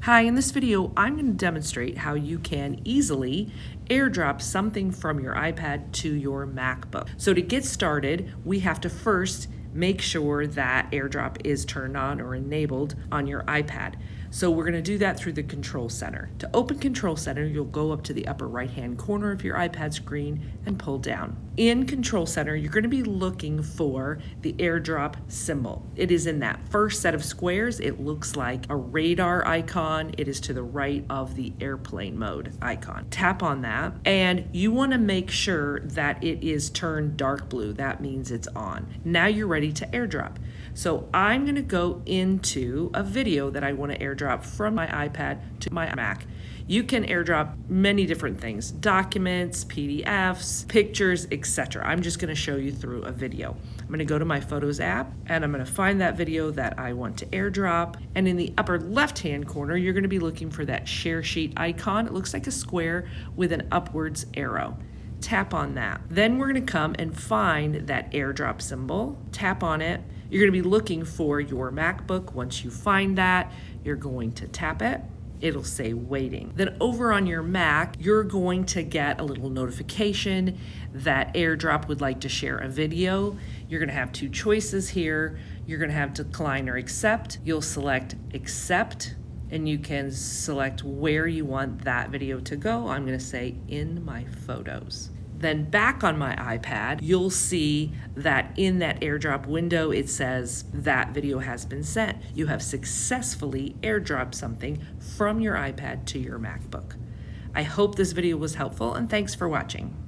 Hi, in this video, I'm going to demonstrate how you can easily AirDrop something from your iPad to your MacBook. So to get started, we have to first make sure that AirDrop is turned on or enabled on your iPad. So we're going to do that through the Control Center. To open Control Center, you'll go up to the upper right-hand corner of your iPad screen and pull down. In Control Center, you're going to be looking for the AirDrop symbol. It is in that first set of squares. It looks like a radar icon. It is to the right of the airplane mode icon. Tap on that, and you want to make sure that it is turned dark blue. That means it's on. Now you're ready to AirDrop. So I'm going to go into a video that I want to AirDrop from my iPad to my Mac. You can AirDrop many different things: documents, PDFs, pictures, etc. I'm just going to show you through a video. I'm going to go to my Photos app and I'm going to find that video that I want to AirDrop. And in the upper left-hand corner, you're going to be looking for that share sheet icon. It looks like a square with an upwards arrow. Tap on that. Then we're going to come and find that AirDrop symbol. Tap on it. You're going to be looking for your MacBook. Once you find that, you're going to tap it. It'll say waiting. Then over on your Mac, you're going to get a little notification that AirDrop would like to share a video. You're going to have two choices here. You're going to have decline or accept. You'll select accept, and you can select where you want that video to go. I'm going to say in my photos. Then back on my iPad, you'll see that in that AirDrop window, it says that video has been sent. You have successfully AirDropped something from your iPad to your MacBook. I hope this video was helpful, and thanks for watching.